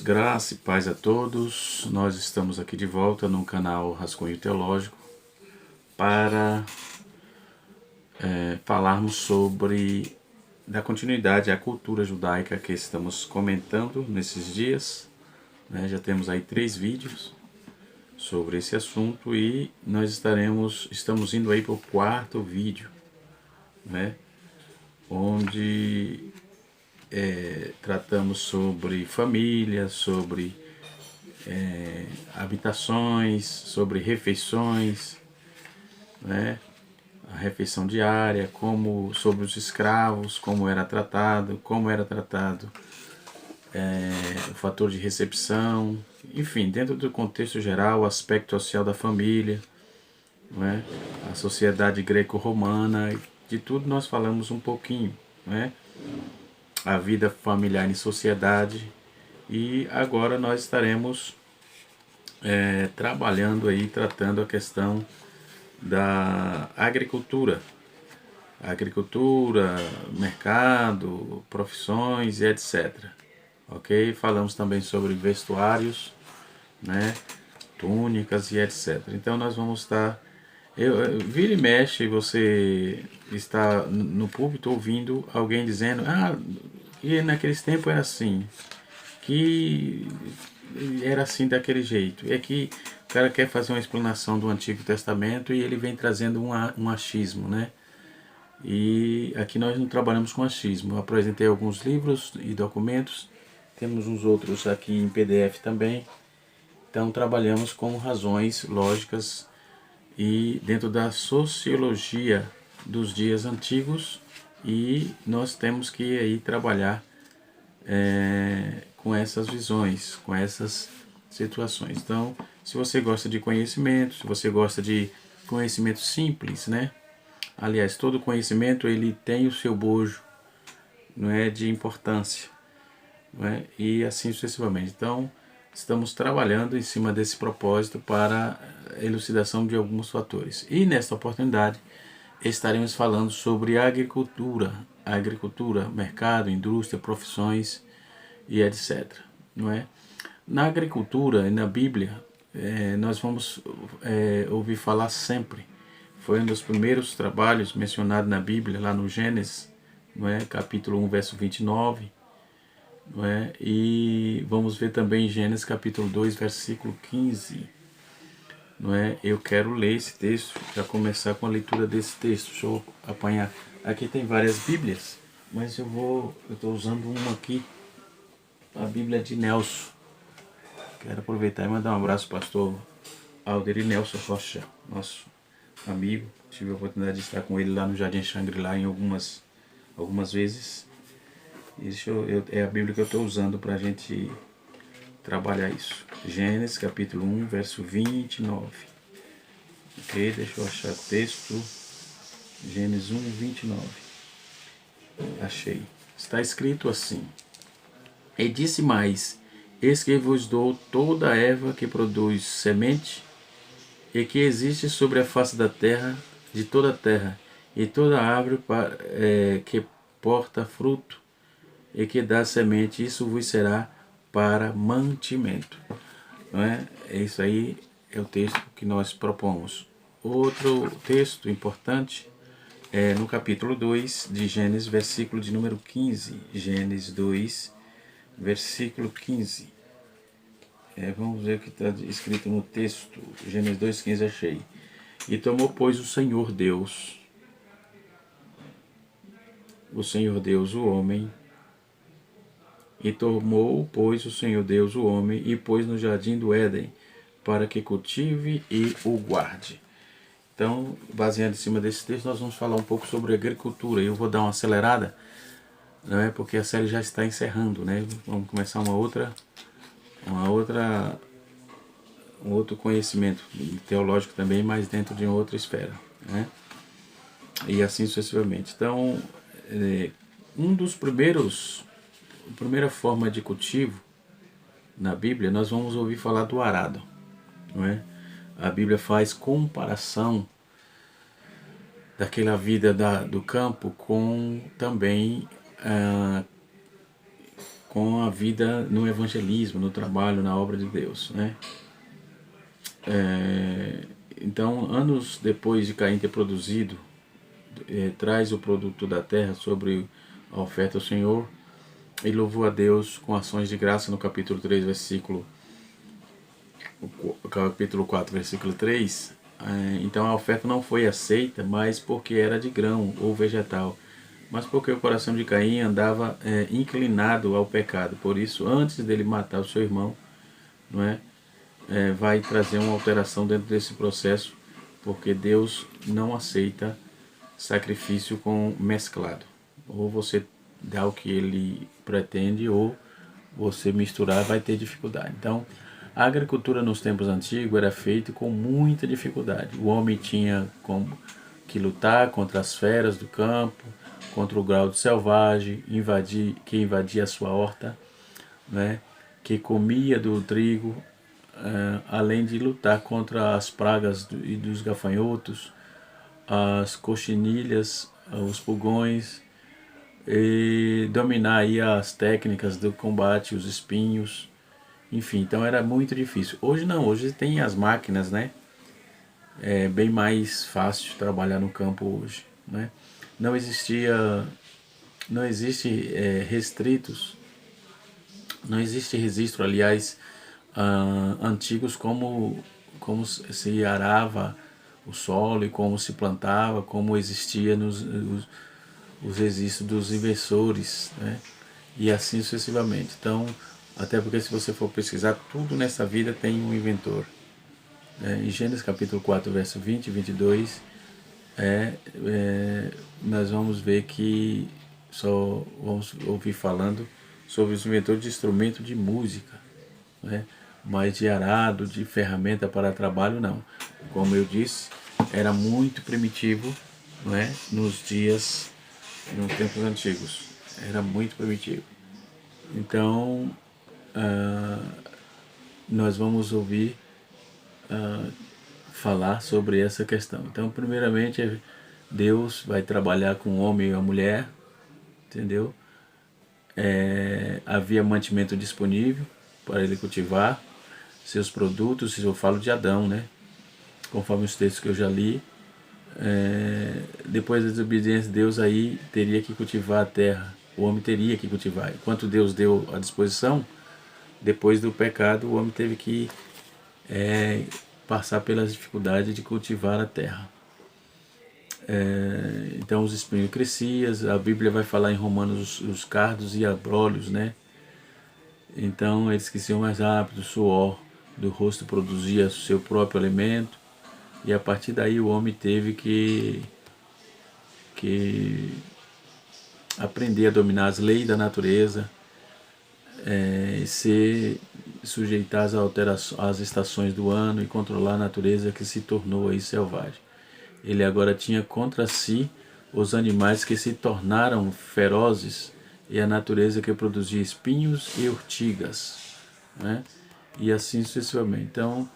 graça e paz a todos. Nós estamos aqui de volta no canal Rascunho Teológico para falarmos sobre da continuidade à cultura judaica que estamos comentando nesses dias. Já temos aí 3 vídeos sobre esse assunto e nós estamos indo aí para o 4º vídeo, onde tratamos sobre família, sobre habitações, sobre refeições, a refeição diária, sobre os escravos, como era tratado o fator de recepção, enfim, dentro do contexto geral, o aspecto social da família, a sociedade greco-romana, de tudo nós falamos um pouquinho, a vida familiar em sociedade. E agora nós estaremos trabalhando aí, tratando a questão da agricultura, mercado, profissões e etc. Ok? Falamos também sobre vestuários, túnicas e etc. Então nós vamos estar... vira e mexe, você está no púlpito ouvindo alguém dizendo: que naqueles tempos era assim, que era assim daquele jeito. É que o cara quer fazer uma explanação do Antigo Testamento e ele vem trazendo um achismo, E aqui nós não trabalhamos com achismo. Eu apresentei alguns livros e documentos, temos uns outros aqui em PDF também. Então trabalhamos com razões lógicas e dentro da sociologia dos dias antigos, e nós temos que aí trabalhar com essas visões, com essas situações. Então, se você gosta de conhecimento, se você gosta de conhecimento simples, aliás, todo conhecimento ele tem o seu bojo, de importância, e assim sucessivamente. Então, estamos trabalhando em cima desse propósito para a elucidação de alguns fatores. E nesta oportunidade estaremos falando sobre agricultura, mercado, indústria, profissões e etc. Na agricultura e na Bíblia, nós vamos ouvir falar sempre. Foi um dos primeiros trabalhos mencionados na Bíblia, lá no Gênesis, capítulo 1, verso 29. E vamos ver também em Gênesis capítulo 2, versículo 15. Eu quero ler esse texto, para começar com a leitura desse texto. Deixa eu apanhar. Aqui tem várias Bíblias, mas eu estou usando uma aqui, a Bíblia de Nelson. Quero aproveitar e mandar um abraço ao pastor Alderi Nelson Rocha, nosso amigo. Tive a oportunidade de estar com ele lá no Jardim Shangri-La em algumas vezes. Isso é a Bíblia que eu estou usando para a gente trabalhar isso. Gênesis capítulo 1, verso 29. Ok, deixa eu achar o texto. Gênesis 1, 29. Achei. Está escrito assim: E disse mais: Eis que vos dou toda a erva que produz semente, e que existe sobre a face da terra, de toda a terra, e toda árvore que porta fruto, e que dá semente, isso vos será para mantimento. Isso aí é o texto que nós propomos. Outro texto importante é no capítulo 2 de Gênesis, versículo de número 15. Gênesis 2, versículo 15. Vamos ver o que está escrito no texto. Gênesis 2,15, achei. E tomou, pois, o Senhor Deus, o homem, e tomou, pois, o Senhor Deus o homem, e pôs no jardim do Éden, para que cultive e o guarde. Então, baseado em cima desse texto, nós vamos falar um pouco sobre agricultura. Eu vou dar uma acelerada, porque a série já está encerrando, Vamos começar um outro conhecimento teológico também, mas dentro de outra esfera, E assim sucessivamente. Então, a primeira forma de cultivo na Bíblia, nós vamos ouvir falar do arado, A Bíblia faz comparação daquela vida do campo com também com a vida no evangelismo, no trabalho, na obra de Deus, né? Então, anos depois de Caim ter produzido, traz o produto da terra sobre a oferta ao Senhor e louvou a Deus com ações de graça no capítulo 3, capítulo 4, versículo 3. Então a oferta não foi aceita, mas porque era de grão ou vegetal, mas porque o coração de Caim andava inclinado ao pecado. Por isso, antes dele matar o seu irmão, não é, vai trazer uma alteração dentro desse processo, porque Deus não aceita sacrifício com mesclado. Ou você dá o que ele pretende, ou você misturar vai ter dificuldade. Então, a agricultura nos tempos antigos era feita com muita dificuldade. O homem tinha que lutar contra as feras do campo, contra o grau de selvagem, que invadia a sua horta, né? Que comia do trigo, além de lutar contra as pragas e dos gafanhotos, as cochinilhas, os pulgões, e dominar aí as técnicas do combate, os espinhos, enfim, então era muito difícil. Hoje não, hoje tem as máquinas, né? É bem mais fácil trabalhar no campo hoje, né? Não existia, não existe restritos, não existe registro, aliás, antigos como se arava o solo e como se plantava, como existia os registros dos inversores, né? E assim sucessivamente. Então, até porque se você for pesquisar, tudo nessa vida tem um inventor. Em Gênesis capítulo 4, verso 20 e 22, nós vamos ver que só vamos ouvir falando sobre os inventores de instrumento de música, né? Mas de arado, de ferramenta para trabalho, não. Como eu disse, era muito primitivo, né? Nos tempos antigos. Era muito primitivo. Então, nós vamos ouvir falar sobre essa questão. Então, primeiramente, Deus vai trabalhar com o homem e a mulher, entendeu? Havia mantimento disponível para ele cultivar seus produtos. Eu falo de Adão, né? Conforme os textos que eu já li. Depois da desobediência de Deus, aí teria que cultivar a terra. O homem teria que cultivar. Enquanto Deus deu a disposição, depois do pecado, o homem teve que passar pelas dificuldades de cultivar a terra. Então os espinhos cresciam, a Bíblia vai falar em Romanos os cardos e abrolhos, né? Então eles cresciam mais rápido, o suor do rosto produzia seu próprio alimento, e a partir daí o homem teve que aprender a dominar as leis da natureza, se sujeitar às estações do ano e controlar a natureza que se tornou aí selvagem. Ele agora tinha contra si os animais que se tornaram ferozes e a natureza que produzia espinhos e urtigas, né? E assim sucessivamente. Então,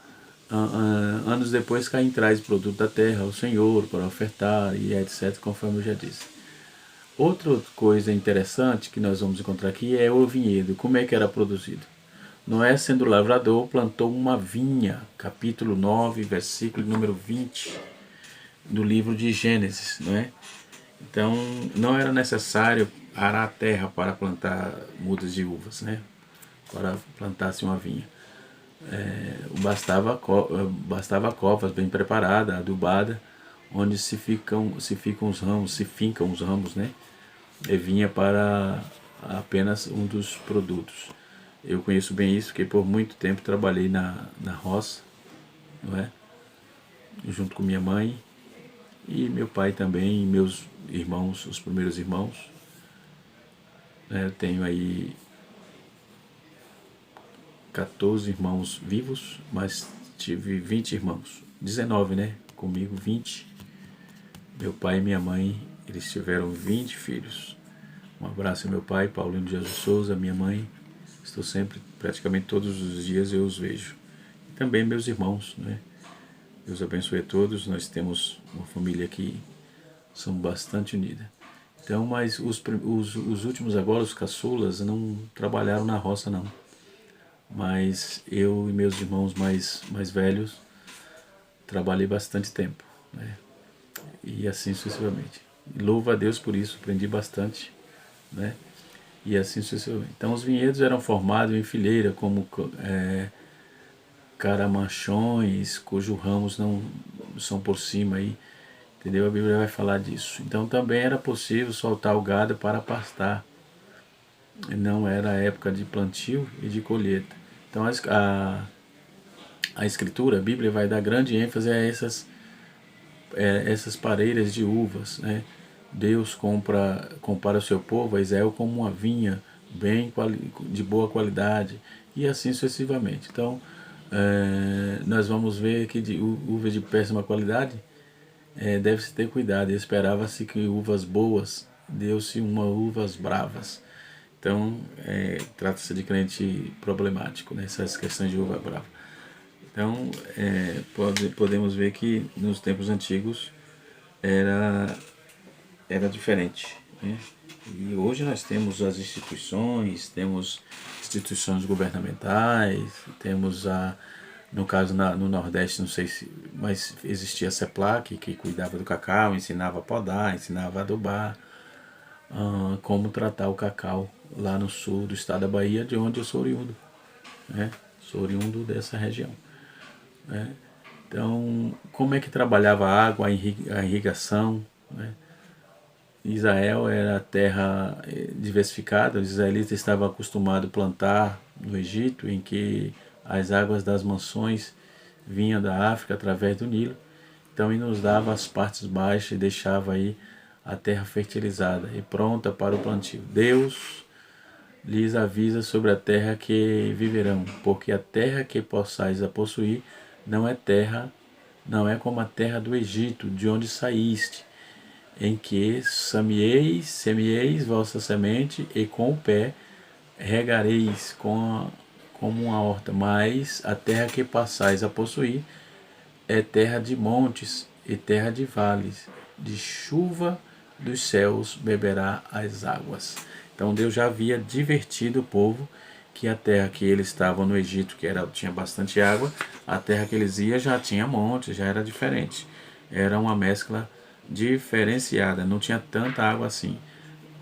anos depois, Caim traz o produto da terra ao Senhor para ofertar e etc., conforme eu já disse. Outra coisa interessante que nós vamos encontrar aqui é o vinhedo. Como é que era produzido? Noé, sendo lavrador, plantou uma vinha, capítulo 9, versículo número 20, do livro de Gênesis, não é? Então, não era necessário arar a terra para plantar mudas de uvas, né? Para plantar-se uma vinha. Bastava covas bem preparada, adubada, onde se fincam os ramos, né? E vinha para apenas um dos produtos. Eu conheço bem isso, porque por muito tempo trabalhei na roça, não é? Junto com minha mãe e meu pai também, e meus irmãos, os primeiros irmãos. Eu tenho aí 14 irmãos vivos, mas tive 20 irmãos. 19, né? Comigo 20. Meu pai e minha mãe, eles tiveram 20 filhos. Um abraço ao meu pai, Paulino de Jesus Souza, minha mãe. Estou sempre, praticamente todos os dias eu os vejo. E também meus irmãos, né? Deus abençoe a todos. Nós temos uma família que somos bastante unida. Então, mas os últimos agora, os caçulas, não trabalharam na roça não. Mas eu e meus irmãos mais velhos trabalhei bastante tempo, né? E assim sucessivamente. E louvo a Deus por isso, aprendi bastante, né? E assim sucessivamente. Então os vinhedos eram formados em fileira, como caramanchões, cujos ramos não são por cima aí, entendeu? A Bíblia vai falar disso. Então também era possível soltar o gado para pastar. Não era a época de plantio e de colheita. Então a escritura, a Bíblia vai dar grande ênfase a essas pareiras de uvas, né? Deus compara o seu povo, a Israel, como uma vinha de boa qualidade e assim sucessivamente. Então, nós vamos ver que de uva de péssima qualidade deve-se ter cuidado. E esperava-se que uvas boas deu-se uma uvas bravas. Então, trata-se de crente problemático, né? Essas questões de uva brava. Então, podemos ver que nos tempos antigos era, era diferente, né? E hoje nós temos as instituições, temos instituições governamentais, temos no caso no Nordeste, não sei se, mas existia a CEPLAC, que cuidava do cacau, ensinava a podar, ensinava a adubar, como tratar o cacau lá no sul do estado da Bahia, de onde eu sou oriundo, né? Sou oriundo dessa região, né? Então, como é que trabalhava a água, a irrigação, né? Israel era terra diversificada, os israelitas estavam acostumados a plantar no Egito, em que as águas das mansões vinham da África através do Nilo. Então ele nos dava as partes baixas e deixava aí a terra fertilizada e pronta para o plantio. Deus lhes avisa sobre a terra que viverão, porque a terra que possais a possuir não é como a terra do Egito, de onde saíste, em que semieis vossa semente, e com o pé regareis como uma horta, mas a terra que passais a possuir é terra de montes e terra de vales, de chuva dos céus beberá as águas. Então Deus já havia divertido o povo que a terra que eles estavam no Egito, tinha bastante água, a terra que eles iam já tinha montes, já era diferente. Era uma mescla diferenciada, não tinha tanta água assim.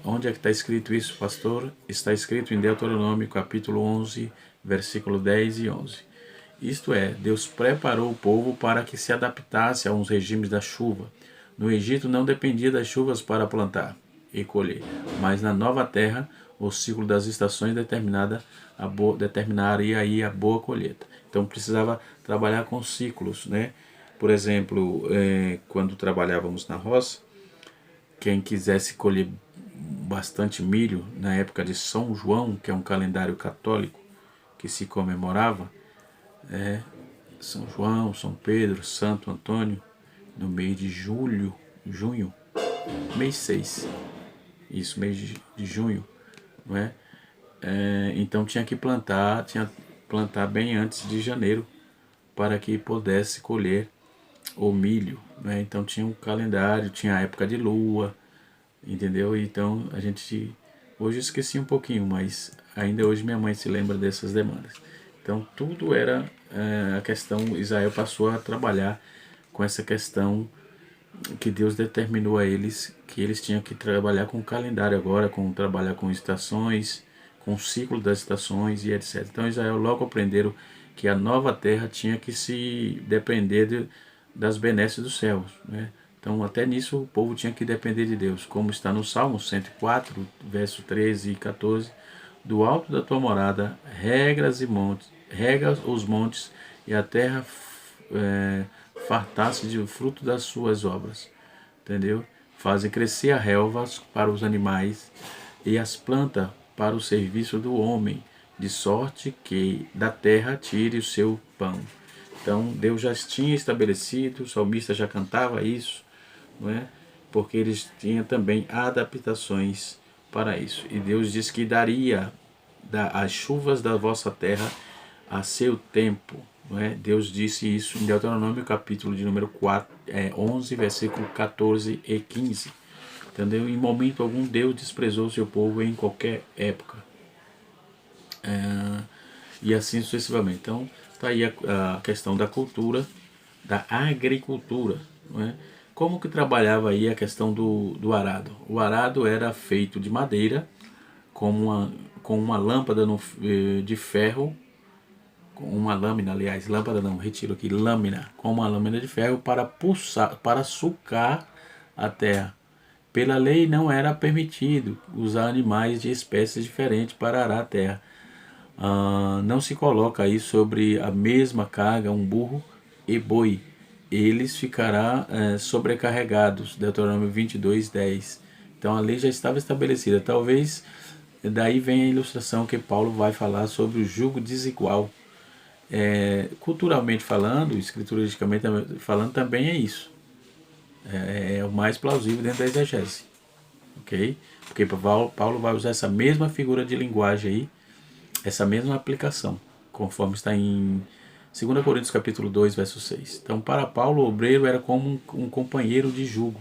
Onde é que está escrito isso, pastor? Está escrito em Deuteronômio capítulo 11, versículo 10 e 11. Isto é, Deus preparou o povo para que se adaptasse a uns regimes da chuva. No Egito não dependia das chuvas para plantar e colher, mas na nova terra o ciclo das estações determinaria aí a boa colheita. Então precisava trabalhar com ciclos, né? Por exemplo, quando trabalhávamos na roça, quem quisesse colher bastante milho na época de São João, que é um calendário católico que se comemorava, São João, São Pedro, Santo Antônio, no mês de junho, mês 6, isso, mês de junho, não é? Então tinha que plantar bem antes de janeiro para que pudesse colher o milho, né? Então tinha um calendário, tinha a época de lua, entendeu? Então a gente, hoje eu esqueci um pouquinho, mas ainda hoje minha mãe se lembra dessas demandas. Então tudo era a questão, Israel passou a trabalhar com essa questão que Deus determinou a eles, que eles tinham que trabalhar com o calendário agora, trabalhar com estações, com o ciclo das estações e etc. Então Israel logo aprenderam que a nova terra tinha que se depender das benesses dos céus, né? Então até nisso o povo tinha que depender de Deus, como está no Salmo 104, verso 13 e 14, do alto da tua morada, rega os montes e a terra fartar-se de fruto das suas obras, entendeu? Fazem crescer a relvas para os animais e as plantas para o serviço do homem, de sorte que da terra tire o seu pão. Então Deus já tinha estabelecido, o salmista já cantava isso, não é? Porque eles tinham também adaptações para isso. E Deus disse que daria as chuvas da vossa terra a seu tempo, não é? Deus disse isso em Deuteronômio capítulo de número 11, versículo 14 e 15. entendeu? Em momento algum Deus desprezou o seu povo em qualquer época. E assim sucessivamente. Então, está aí a questão da cultura, da agricultura. Não é? Como que trabalhava aí a questão do arado? O arado era feito de madeira, com uma lâmpada de ferro, com uma lâmina, aliás, lâmpada não, retiro aqui, lâmina, com uma lâmina de ferro para pulsar, para sucar a terra. Pela lei não era permitido usar animais de espécies diferentes para arar a terra. Não se coloca aí sobre a mesma carga um burro e boi. Eles ficarão sobrecarregados. Deuteronômio 22:10. Então a lei já estava estabelecida. Talvez daí venha a ilustração que Paulo vai falar sobre o jugo desigual. Culturalmente falando, escrituristicamente falando, também é isso. É o mais plausível dentro da exegese. Ok? Porque Paulo vai usar essa mesma figura de linguagem aí, essa mesma aplicação, conforme está em 2 Coríntios capítulo 2, verso 6. Então, para Paulo, o obreiro era como um companheiro de jugo.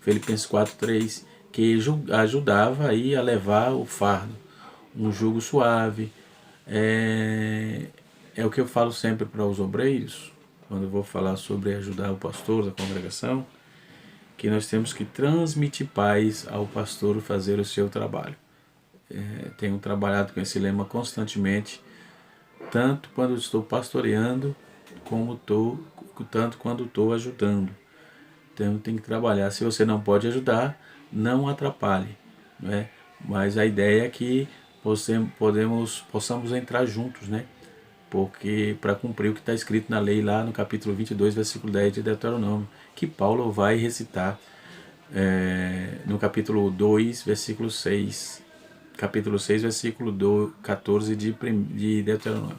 Filipenses 4:3, que ajudava aí a levar o fardo. Um jugo suave. É o que eu falo sempre para os obreiros, quando eu vou falar sobre ajudar o pastor da congregação, que nós temos que transmitir paz ao pastor fazer o seu trabalho. Tenho trabalhado com esse lema constantemente, tanto quando estou pastoreando, tanto quando estou ajudando. Então tem que trabalhar. Se você não pode ajudar, não atrapalhe. Né? Mas a ideia é que possamos entrar juntos, né? Porque para cumprir o que está escrito na lei lá no capítulo 22, versículo 10 de Deuteronômio, que Paulo vai recitar no capítulo 2, versículo 6, capítulo 6, versículo 14 de Deuteronômio.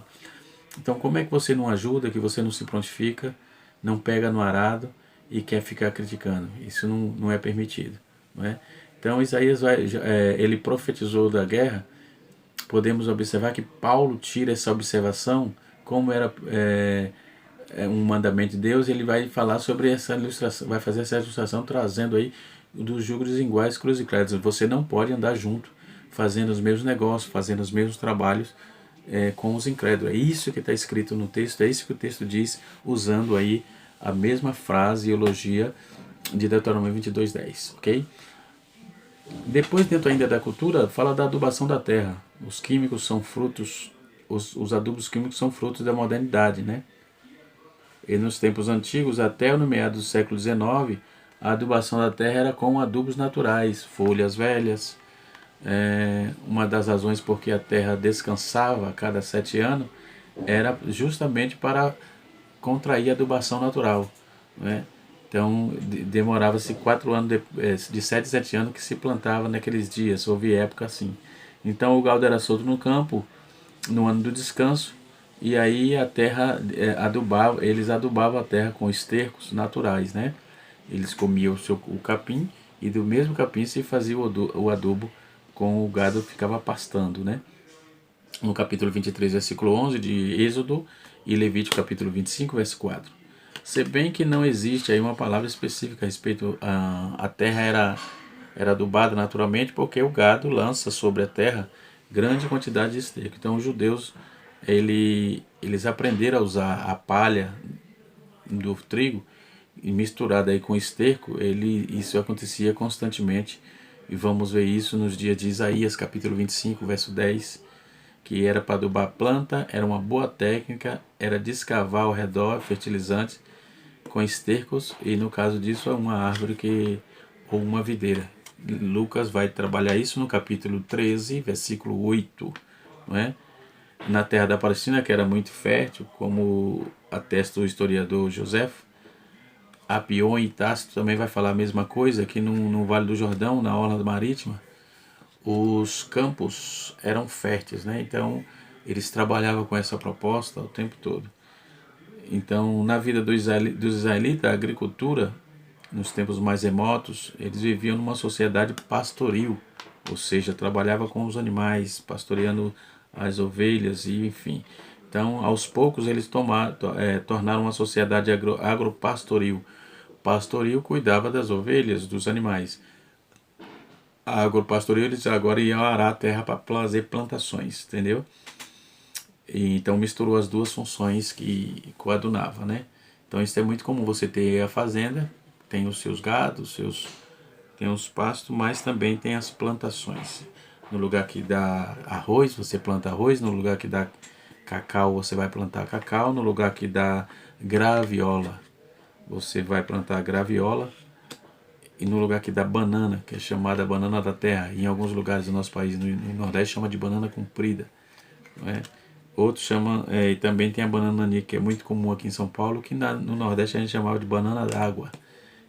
Então, como é que você não ajuda, que você não se prontifica, não pega no arado e quer ficar criticando? Isso não é permitido. Não é? Então, Isaías ele profetizou da guerra. Podemos observar que Paulo tira essa observação, como era um mandamento de Deus, ele vai falar sobre essa ilustração, vai fazer essa ilustração trazendo aí dos jugos desiguais crucificados. Você não pode andar junto, fazendo os mesmos negócios, fazendo os mesmos trabalhos com os incrédulos. É isso que está escrito no texto, é isso que o texto diz, usando aí a mesma frase e elogia de Deuteronômio 22:10, ok? Depois, dentro ainda da cultura, fala da adubação da terra. Os químicos são frutos, os adubos químicos são frutos da modernidade, né? E nos tempos antigos, até no meado do século XIX, a adubação da terra era com adubos naturais, folhas velhas. Uma das razões porque a terra descansava a cada 7 anos era justamente para contrair a adubação natural, né? Então demorava-se 4 anos, de 7 a 7 anos que se plantava naqueles dias, houve época assim. Então o gado era solto no campo, no ano do descanso, e aí a terra eles adubavam a terra com estercos naturais, né? Eles comiam o capim e do mesmo capim se fazia o adubo com o gado ficava pastando, né? No capítulo 23, versículo 11 de Êxodo e Levítico capítulo 25, verso 4. Se bem que não existe aí uma palavra específica a respeito, a terra era adubada naturalmente porque o gado lança sobre a terra grande quantidade de esterco. Então os judeus eles aprenderam a usar a palha do trigo e misturada aí com esterco, isso acontecia constantemente. E vamos ver isso nos dias de Isaías capítulo 25, verso 10, que era para adubar a planta, era uma boa técnica, era descavar ao redor fertilizantes com estercos, e no caso disso é uma árvore ou uma videira. Lucas vai trabalhar isso no capítulo 13, versículo 8, não é? Na terra da Palestina, que era muito fértil, como atesta o historiador Joséfo, Apion e Tácito também vai falar a mesma coisa, que no Vale do Jordão, na orla marítima, os campos eram férteis, né? Então eles trabalhavam com essa proposta o tempo todo. Então, na vida dos israelitas, a agricultura, nos tempos mais remotos, eles viviam numa sociedade pastoril, ou seja, trabalhava com os animais, pastoreando as ovelhas e enfim. Então, aos poucos, eles tornaram uma sociedade agropastoril. Pastoril cuidava das ovelhas, dos animais. a agropastoreio, eles agora iam arar a terra para fazer plantações, entendeu? E, então misturou as duas funções que coadunava, né? Então isso é muito comum, você ter a fazenda, tem os seus gados, tem os pastos, mas também tem as plantações. No lugar que dá arroz, você planta arroz, no lugar que dá cacau, você vai plantar cacau, no lugar que dá graviola, você vai plantar graviola, e no lugar que dá banana, que é chamada banana da terra, em alguns lugares do nosso país, no Nordeste, chama de banana comprida, não é? Outros chamam, e também tem a banana nanica, que é muito comum aqui em São Paulo, que no Nordeste a gente chamava de banana d'água.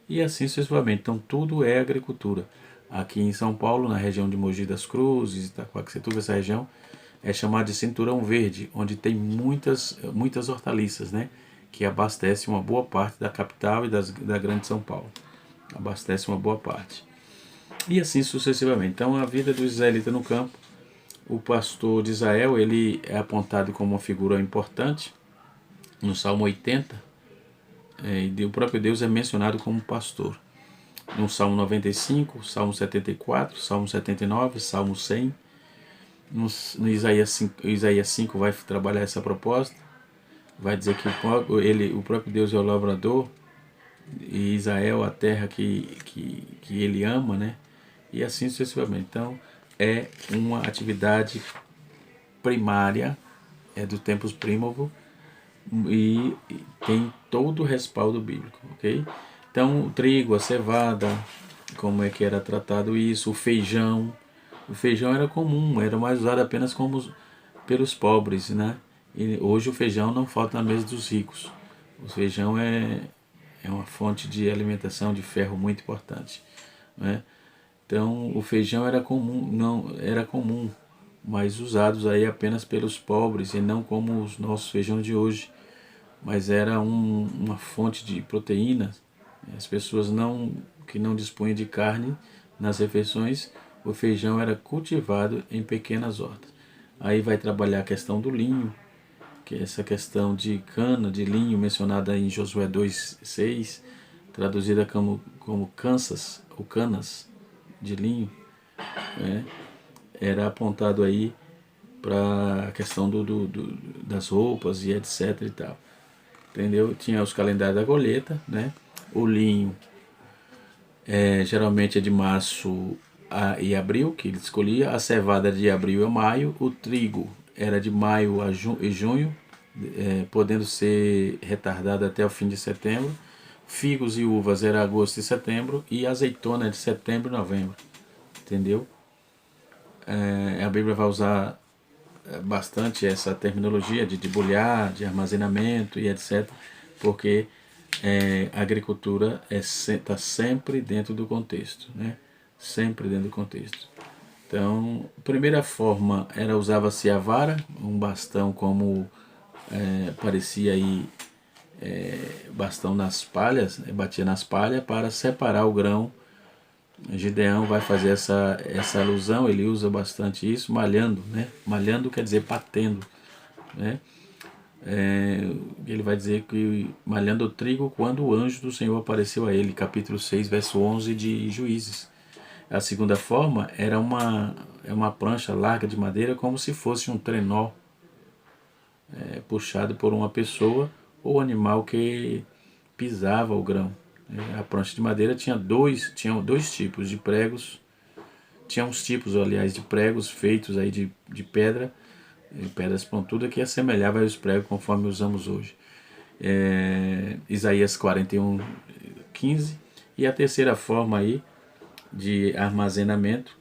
E assim sucessivamente. Então tudo é agricultura. Aqui em São Paulo, na região de Mogi das Cruzes, Itaquaquecetuba, essa região é chamada de Cinturão Verde, onde tem muitas hortaliças, né? Que abastecem uma boa parte da capital e da grande São Paulo. Abastece uma boa parte. E assim sucessivamente. Então a vida do israelita no campo, o pastor de Israel, ele é apontado como uma figura importante no Salmo 80, e o próprio Deus é mencionado como pastor. No Salmo 95, Salmo 74, Salmo 79, Salmo 100. No Isaías 5 vai trabalhar essa proposta. Vai dizer que o próprio Deus é o lavrador e Israel a terra que ele ama, né? E assim sucessivamente. Então, é uma atividade primária, é do tempos prímovo, e tem todo o respaldo bíblico, ok? Então, o trigo, a cevada, como é que era tratado isso, o feijão. O feijão era comum, era mais usado apenas pelos pobres, né? E hoje o feijão não falta na mesa dos ricos. O feijão é uma fonte de alimentação de ferro muito importante, né? Então, o feijão era comum, não era comum, mas usados aí apenas pelos pobres e não como os nossos feijões de hoje, mas era uma fonte de proteínas. As pessoas que não dispunham de carne nas refeições, o feijão era cultivado em pequenas hortas. Aí vai trabalhar a questão do linho, que é essa questão de cana, de linho, mencionada em Josué 2,6, traduzida como cansas ou canas de linho, né? Era apontado aí para a questão das roupas e etc e tal. Entendeu? Tinha os calendários da goleta, né? O linho geralmente é de março e abril, que ele escolhia. A cevada de abril a maio. O trigo era de maio e junho, podendo ser retardado até o fim de setembro. Figos e uvas era agosto e setembro. E azeitona de setembro e novembro. Entendeu? A Bíblia vai usar bastante essa terminologia de debulhar, de armazenamento e etc. Porque a agricultura está sempre dentro do contexto, né? Sempre dentro do contexto. Então, a primeira forma era usava-se a vara, um bastão como parecia aí bastão nas palhas, batia nas palhas para separar o grão. Gideão vai fazer essa alusão, ele usa bastante isso, malhando, né? Malhando quer dizer batendo, né? Ele vai dizer que malhando o trigo quando o anjo do Senhor apareceu a ele, capítulo 6, verso 11 de Juízes. A segunda forma era uma prancha larga de madeira, como se fosse um trenó, puxado por uma pessoa ou animal que pisava o grão. A prancha de madeira tinha dois tipos de pregos, tinha uns tipos, aliás, de pregos feitos aí de pedras pontudas que assemelhavam aos pregos conforme usamos hoje. Isaías 41, 15. E a terceira forma aí de armazenamento,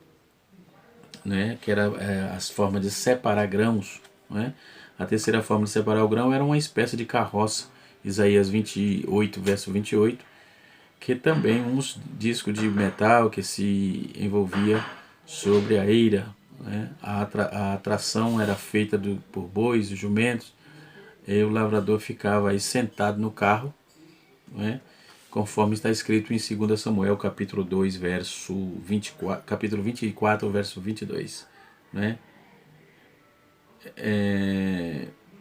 né, que era as formas de separar grãos, né? A terceira forma de separar o grão era uma espécie de carroça, Isaías 28, verso 28, que também uns discos de metal que se envolvia sobre a eira, né? A tração era feita por bois e jumentos, e o lavrador ficava aí sentado no carro, né? Conforme está escrito em 2 Samuel, capítulo 2, verso 24, capítulo 24, verso 22, né?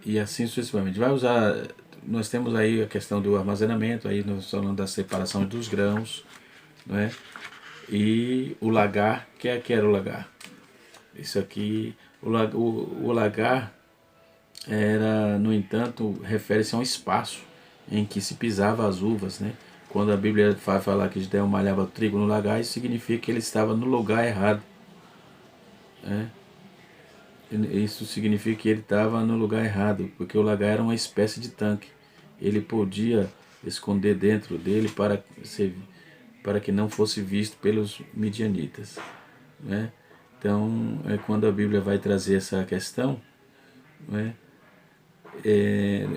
E assim sucessivamente. Vai usar, nós temos aí a questão do armazenamento, aí nós falando da separação dos grãos, né? e o lagar, que era o lagar? Isso aqui, o lagar era, no entanto, refere-se a um espaço em que se pisava as uvas, né? Quando a Bíblia vai falar que Gideão malhava trigo no lagar, isso significa que ele estava no lugar errado, né? Isso significa que ele estava no lugar errado, porque o lagar era uma espécie de tanque. Ele podia esconder dentro dele para que não fosse visto pelos midianitas, né? Então, quando a Bíblia vai trazer essa questão, né,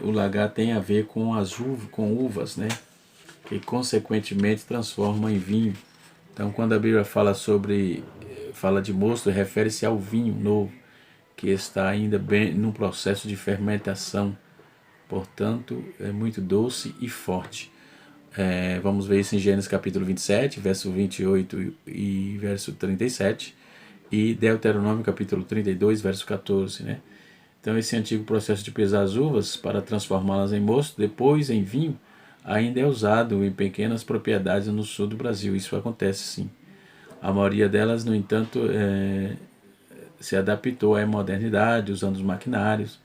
o lagar tem a ver com com uvas, né, que consequentemente transformam em vinho. Então, quando a Bíblia fala de mosto, refere-se ao vinho novo, que está ainda bem no processo de fermentação, portanto, é muito doce e forte. Vamos ver isso em Gênesis capítulo 27, verso 28 e verso 37, e Deuteronômio capítulo 32, verso 14, né? Então, esse antigo processo de pesar as uvas para transformá-las em mosto, depois em vinho, ainda é usado em pequenas propriedades no sul do Brasil. Isso acontece sim. A maioria delas, no entanto, se adaptou à modernidade, usando os maquinários,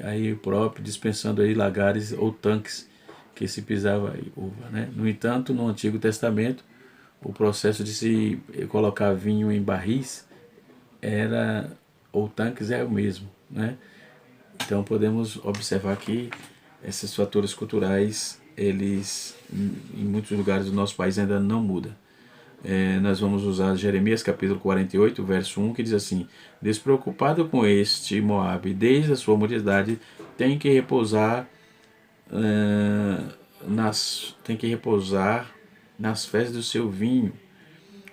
aí próprio dispensando aí lagares ou tanques que se pisava uva, né? No entanto, no Antigo Testamento, o processo de se colocar vinho em barris era ou tanques é o mesmo, né? Então podemos observar que esses fatores culturais, eles em muitos lugares do nosso país ainda não mudam. Nós vamos usar Jeremias capítulo 48, verso 1, que diz assim: despreocupado com este Moabe, desde a sua mocidade, tem que repousar nas fezes do seu vinho.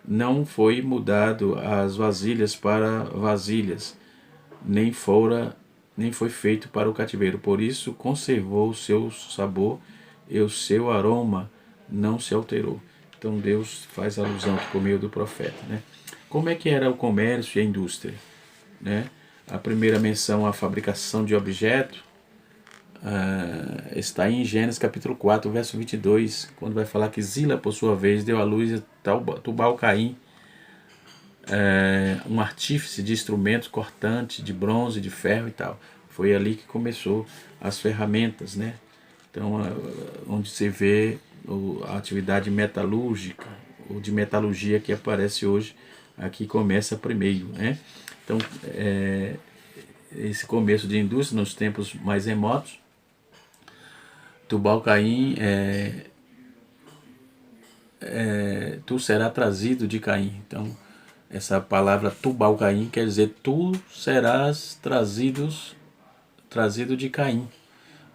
Não foi mudado as vasilhas para vasilhas, nem foi feito para o cativeiro. Por isso conservou o seu sabor e o seu aroma não se alterou. Então Deus faz alusão aqui por meio do profeta, né? Como é que era o comércio e a indústria, né? A primeira menção à fabricação de objetos está em Gênesis capítulo 4, verso 22, quando vai falar que Zila, por sua vez, deu à luz a Tubal-Caim, um artífice de instrumentos cortantes, de bronze, de ferro e tal. Foi ali que começou as ferramentas, né? Então, onde se vê a atividade metalúrgica, ou de metalurgia que aparece hoje, aqui começa primeiro, né? Então, esse começo de indústria nos tempos mais remotos, Tubal-Caim, tu será trazido de Caim. Então, essa palavra Tubal-Caim quer dizer tu serás trazido de Caim.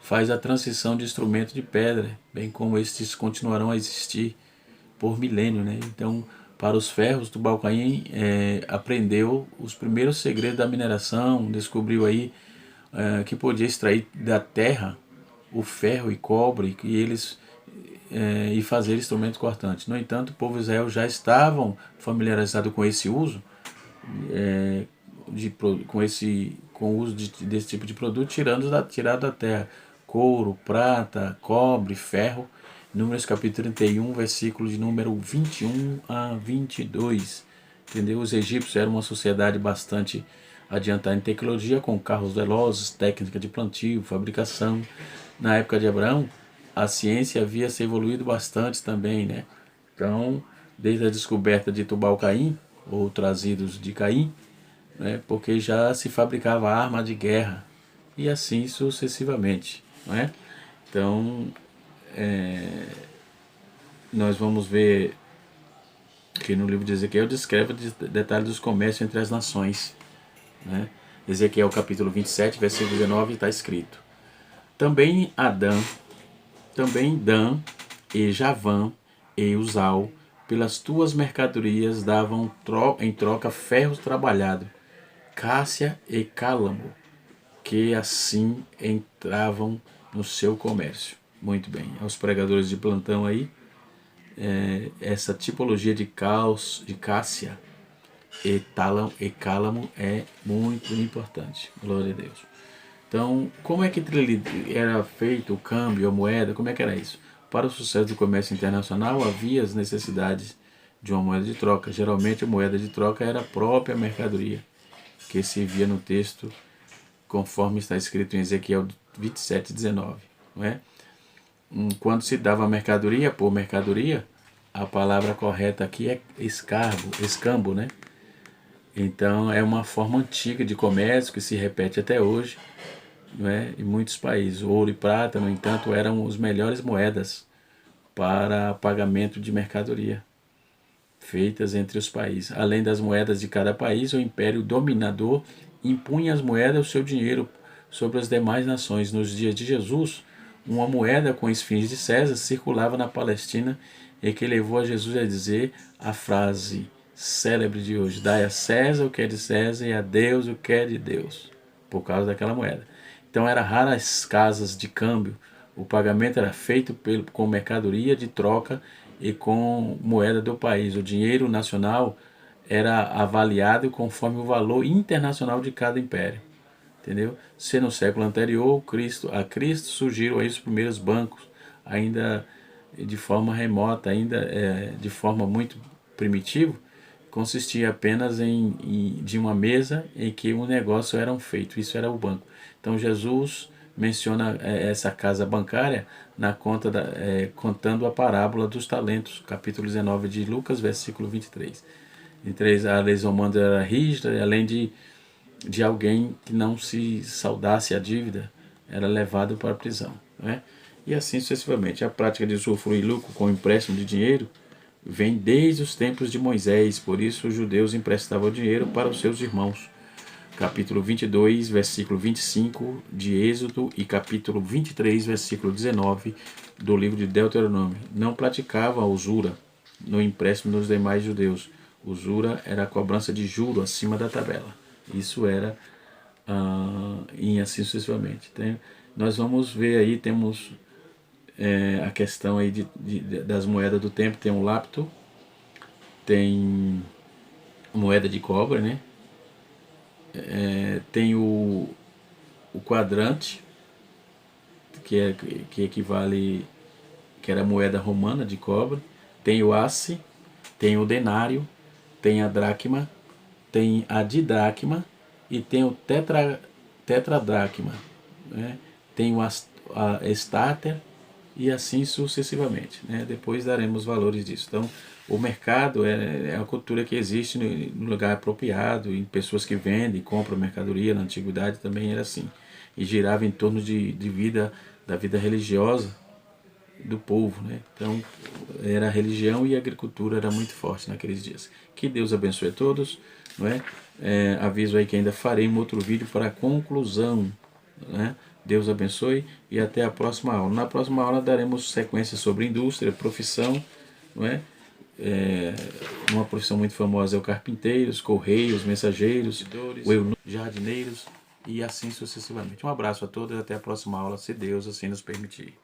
Faz a transição de instrumento de pedra, bem como estes continuarão a existir por milênio, né? Então, para os ferros, Tubal-Caim aprendeu os primeiros segredos da mineração, descobriu aí que podia extrair da terra o ferro e cobre e fazer instrumentos cortantes. No entanto, o povo de Israel já estavam familiarizados com esse uso, com o uso desse tipo de produto, tirado da terra couro, prata, cobre, ferro. Números capítulo 31, versículo de número 21 a 22. Entendeu? Os egípcios eram uma sociedade bastante adiantada em tecnologia, com carros velozes, técnica de plantio, fabricação. Na época de Abraão, a ciência havia se evoluído bastante também, né? Então, desde a descoberta de Tubal-Caim, ou trazidos de Caim, né, porque já se fabricava arma de guerra, e assim sucessivamente, não é? Então, nós vamos ver que no livro de Ezequiel descreve detalhes dos comércios entre as nações, né? Ezequiel capítulo 27, versículo 19, está escrito: também Dan e Javã e Uzal, pelas tuas mercadorias davam em troca ferros trabalhados, cássia e cálamo, que assim entravam no seu comércio. Muito bem, aos pregadores de plantão aí, essa tipologia de cássia e cálamo é muito importante. Glória a Deus. Então, como é que era feito o câmbio, a moeda, como é que era isso? Para o sucesso do comércio internacional havia as necessidades de uma moeda de troca. Geralmente a moeda de troca era a própria mercadoria, que se via no texto, conforme está escrito em Ezequiel 27:19, não é? Quando se dava mercadoria por mercadoria, a palavra correta aqui é escambo, né? Então é uma forma antiga de comércio que se repete até hoje, não é? Em muitos países. O ouro e prata, no entanto, eram as melhores moedas para pagamento de mercadoria feitas entre os países. Além das moedas de cada país, o império dominador impunha as moedas, o seu dinheiro, sobre as demais nações. Nos dias de Jesus, uma moeda com os fins de César circulava na Palestina e que levou a Jesus a dizer a frase célebre de hoje: dai a César o que é de César e a Deus o que é de Deus, por causa daquela moeda. Então eram raras as casas de câmbio, o pagamento era feito com mercadoria de troca e com moeda do país. O dinheiro nacional era avaliado conforme o valor internacional de cada império. Entendeu? Se no século anterior a Cristo surgiram aí os primeiros bancos, ainda de forma remota, ainda de forma muito primitiva, consistia apenas de uma mesa em que um negócio era feito. Isso era o banco. Então Jesus menciona essa casa bancária na conta contando a parábola dos talentos, capítulo 19 de Lucas, versículo 23. A lei romana era rígida, além de alguém que não se saudasse a dívida, era levado para a prisão. Né? E assim sucessivamente. A prática de usufruir lucro com empréstimo de dinheiro vem desde os tempos de Moisés, por isso os judeus emprestavam dinheiro para os seus irmãos. Capítulo 22, versículo 25 de Êxodo e capítulo 23, versículo 19 do livro de Deuteronômio. Não praticavam a usura no empréstimo dos demais judeus. Usura era a cobrança de juro acima da tabela. Isso era e assim sucessivamente. Nós vamos ver aí, temos a questão aí das moedas do tempo. Tem um lapto, tem moeda de cobre, né? Tem o quadrante, que equivale, que era moeda romana de cobre. Tem o asse, tem o denário, tem a dracma, tem a didracma e tem o tetradracma, né? Tem a estáter e assim sucessivamente, né? Depois daremos valores disso. Então, o mercado é a cultura que existe no lugar apropriado, em pessoas que vendem e compram mercadoria. Na antiguidade também era assim, e girava em torno da vida religiosa do povo, né? Então, era a religião e a agricultura era muito forte naqueles dias. Que Deus abençoe a todos, não é? Aviso aí que ainda farei um outro vídeo para a conclusão, né? Deus abençoe e até a próxima aula. Na próxima aula daremos sequência sobre indústria, profissão, não é? Uma profissão muito famosa é o carpinteiros, correios, mensageiros, jardineiros e assim sucessivamente. Um abraço a todos e até a próxima aula, se Deus assim nos permitir.